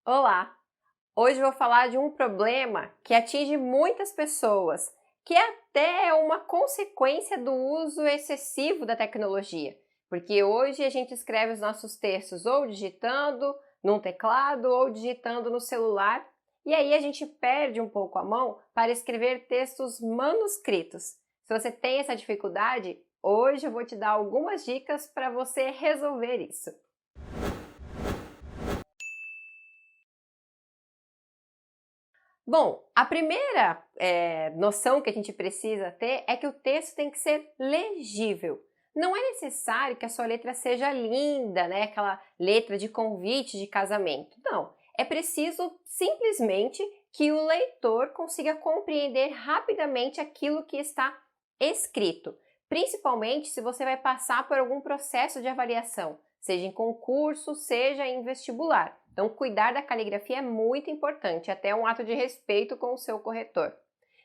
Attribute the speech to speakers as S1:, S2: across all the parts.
S1: Olá! Hoje eu vou falar de um problema que atinge muitas pessoas, que é até uma consequência do uso excessivo da tecnologia, porque hoje a gente escreve os nossos textos ou digitando num teclado ou digitando no celular, e aí a gente perde um pouco a mão para escrever textos manuscritos. Se você tem essa dificuldade, hoje eu vou te dar algumas dicas para você resolver isso. Bom, a primeira noção que a gente precisa ter é que o texto tem que ser legível. Não é necessário que a sua letra seja linda, né? Aquela letra de convite de casamento. Não, é preciso simplesmente que o leitor consiga compreender rapidamente aquilo que está escrito, principalmente se você vai passar por algum processo de avaliação, seja em concurso, seja em vestibular. Então, cuidar da caligrafia é muito importante, até um ato de respeito com o seu corretor.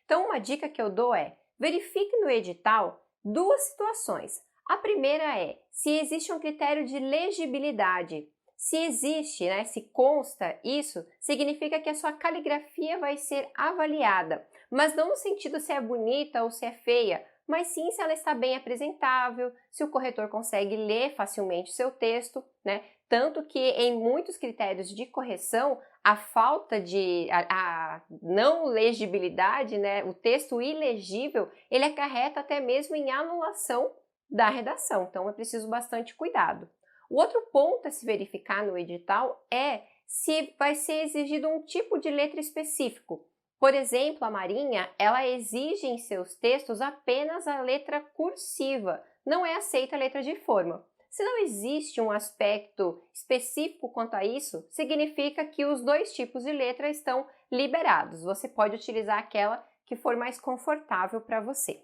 S1: Então, uma dica que eu dou é: verifique no edital duas situações. A primeira é se existe um critério de legibilidade. Se existe, né, se consta isso, significa que a sua caligrafia vai ser avaliada, mas não no sentido se é bonita ou se é feia, mas sim se ela está bem apresentável, se o corretor consegue ler facilmente o seu texto, né? Tanto que em muitos critérios de correção, a falta de a não legibilidade, né, o texto ilegível, ele acarreta até mesmo em anulação da redação. Então é preciso bastante cuidado. O outro ponto a se verificar no edital é se vai ser exigido um tipo de letra específico. Por exemplo, a Marinha, ela exige em seus textos apenas a letra cursiva, não é aceita a letra de forma. Se não existe um aspecto específico quanto a isso, significa que os dois tipos de letra estão liberados. Você pode utilizar aquela que for mais confortável para você.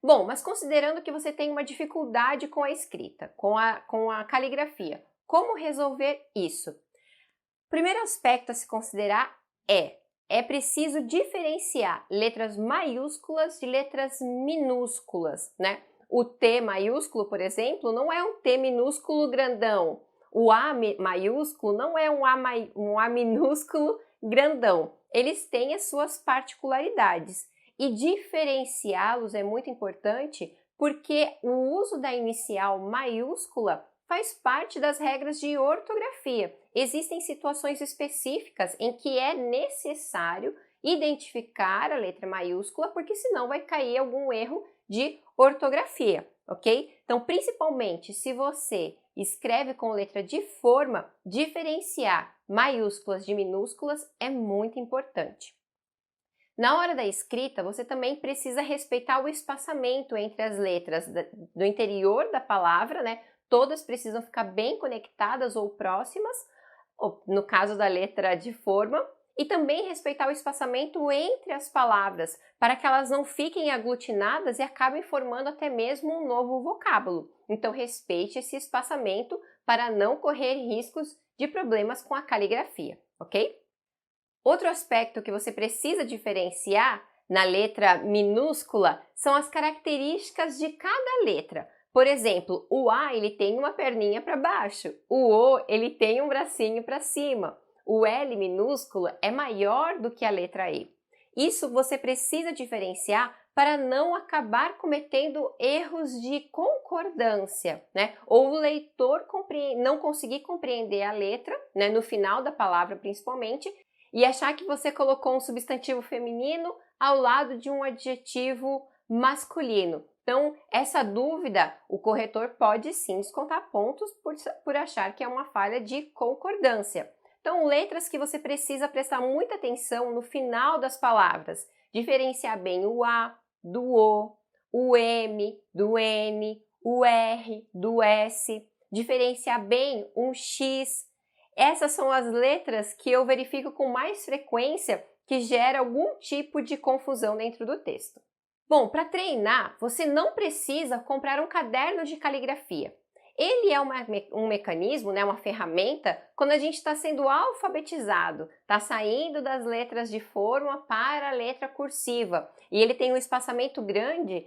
S1: Bom, mas considerando que você tem uma dificuldade com a escrita, com a caligrafia, como resolver isso? O primeiro aspecto a se considerar é preciso diferenciar letras maiúsculas de letras minúsculas, né? O T maiúsculo, por exemplo, não é um T minúsculo grandão. O A maiúsculo não é um A minúsculo grandão. Eles têm as suas particularidades. E diferenciá-los é muito importante porque o uso da inicial maiúscula faz parte das regras de ortografia. Existem situações específicas em que é necessário identificar a letra maiúscula, porque senão vai cair algum erro de ortografia, ok? Então, principalmente se você escreve com letra de forma, diferenciar maiúsculas de minúsculas é muito importante. Na hora da escrita, você também precisa respeitar o espaçamento entre as letras do interior da palavra, né? Todas precisam ficar bem conectadas ou próximas, ou, no caso da letra de forma, e também respeitar o espaçamento entre as palavras, para que elas não fiquem aglutinadas e acabem formando até mesmo um novo vocábulo. Então, respeite esse espaçamento para não correr riscos de problemas com a caligrafia, ok? Outro aspecto que você precisa diferenciar na letra minúscula são as características de cada letra. Por exemplo, o A ele tem uma perninha para baixo, o O ele tem um bracinho para cima, o L minúsculo é maior do que a letra E. Isso você precisa diferenciar para não acabar cometendo erros de concordância, né? Ou o leitor não conseguir compreender a letra, né? No final da palavra principalmente, e achar que você colocou um substantivo feminino ao lado de um adjetivo masculino. Então, essa dúvida, o corretor pode sim descontar pontos por achar que é uma falha de concordância. Então, letras que você precisa prestar muita atenção no final das palavras. Diferenciar bem o A do o M do N, o R do S. Diferenciar bem um X. Essas são as letras que eu verifico com mais frequência que gera algum tipo de confusão dentro do texto. Bom, para treinar, você não precisa comprar um caderno de caligrafia. Ele é um mecanismo, né, uma ferramenta, quando a gente está sendo alfabetizado, está saindo das letras de forma para a letra cursiva. E ele tem um espaçamento grande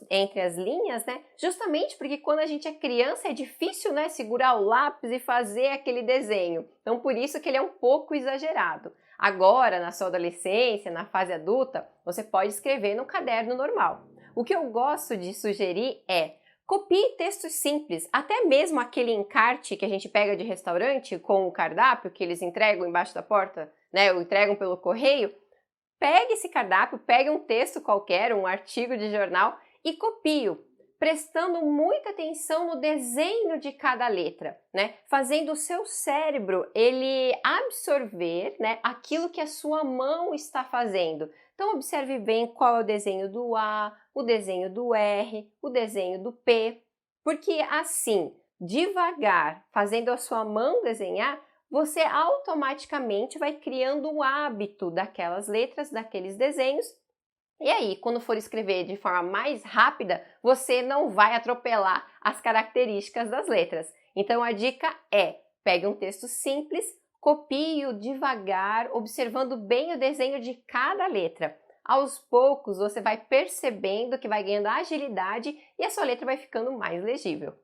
S1: entre as linhas, né, justamente porque quando a gente é criança é difícil, né, segurar o lápis e fazer aquele desenho. Então, por isso que ele é um pouco exagerado. Agora, na sua adolescência, na fase adulta, você pode escrever no caderno normal. O que eu gosto de sugerir é: copie textos simples, até mesmo aquele encarte que a gente pega de restaurante com o cardápio que eles entregam embaixo da porta, né, ou entregam pelo correio. Pegue esse cardápio, pegue um texto qualquer, um artigo de jornal e copie-o, prestando muita atenção no desenho de cada letra, né? Fazendo o seu cérebro ele absorver, né, aquilo que a sua mão está fazendo. Então observe bem qual é o desenho do A, o desenho do R, o desenho do P, porque assim, devagar, fazendo a sua mão desenhar, você automaticamente vai criando um hábito daquelas letras, daqueles desenhos. E aí, quando for escrever de forma mais rápida, você não vai atropelar as características das letras. Então a dica é: pegue um texto simples, copie-o devagar, observando bem o desenho de cada letra. Aos poucos você vai percebendo que vai ganhando agilidade e a sua letra vai ficando mais legível.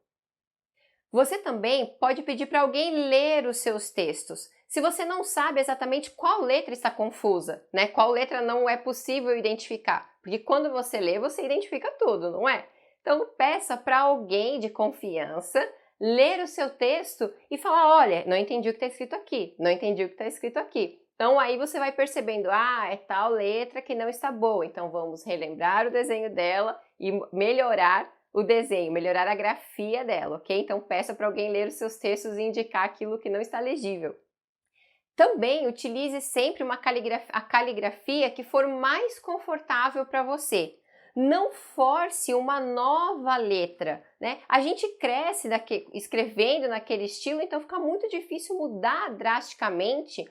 S1: Você também pode pedir para alguém ler os seus textos. Se você não sabe exatamente qual letra está confusa, né? Qual letra não é possível identificar, porque quando você lê, você identifica tudo, não é? Então peça para alguém de confiança ler o seu texto e falar: olha, não entendi o que está escrito aqui, não entendi o que está escrito aqui. Então aí você vai percebendo: ah, é tal letra que não está boa, então vamos relembrar o desenho dela e melhorar o desenho, melhorar a grafia dela, ok? Então peça para alguém ler os seus textos e indicar aquilo que não está legível. Também utilize sempre a caligrafia que for mais confortável para você. Não force uma nova letra, né? A gente cresce escrevendo naquele estilo, então fica muito difícil mudar drasticamente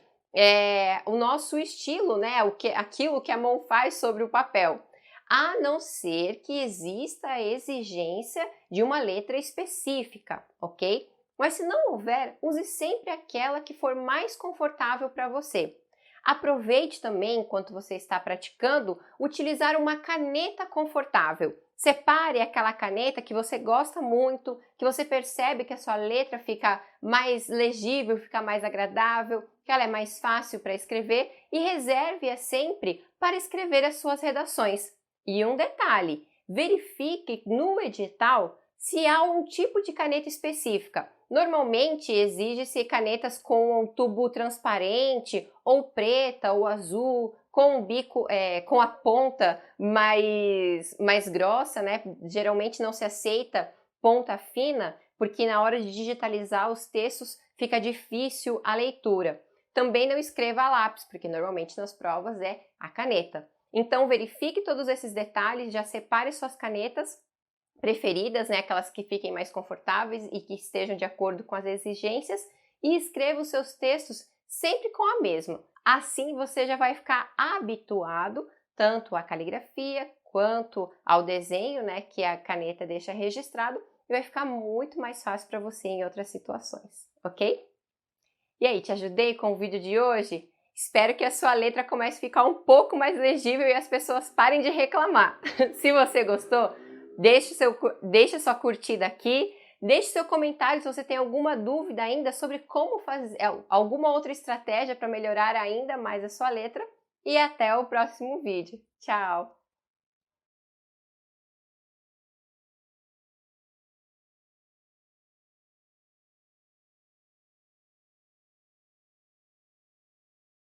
S1: o nosso estilo, né? Aquilo que a mão faz sobre o papel. A não ser que exista a exigência de uma letra específica, ok? Mas se não houver, use sempre aquela que for mais confortável para você. Aproveite também, enquanto você está praticando, utilizar uma caneta confortável. Separe aquela caneta que você gosta muito, que você percebe que a sua letra fica mais legível, fica mais agradável, que ela é mais fácil para escrever, e reserve-a sempre para escrever as suas redações. E um detalhe, verifique no edital se há um tipo de caneta específica. Normalmente exige-se canetas com um tubo transparente, ou preta, ou azul, com o bico, com a ponta mais grossa, né? Geralmente não se aceita ponta fina, porque na hora de digitalizar os textos fica difícil a leitura. Também não escreva a lápis, porque normalmente nas provas é a caneta. Então verifique todos esses detalhes, já separe suas canetas preferidas, né, aquelas que fiquem mais confortáveis e que estejam de acordo com as exigências, e escreva os seus textos sempre com a mesma. Assim você já vai ficar habituado tanto à caligrafia quanto ao desenho, né, que a caneta deixa registrado, e vai ficar muito mais fácil para você em outras situações, ok? E aí, te ajudei com o vídeo de hoje? Espero que a sua letra comece a ficar um pouco mais legível e as pessoas parem de reclamar. Se você gostou, deixe sua curtida aqui, deixe seu comentário se você tem alguma dúvida ainda sobre como fazer alguma outra estratégia para melhorar ainda mais a sua letra, e até o próximo vídeo. Tchau!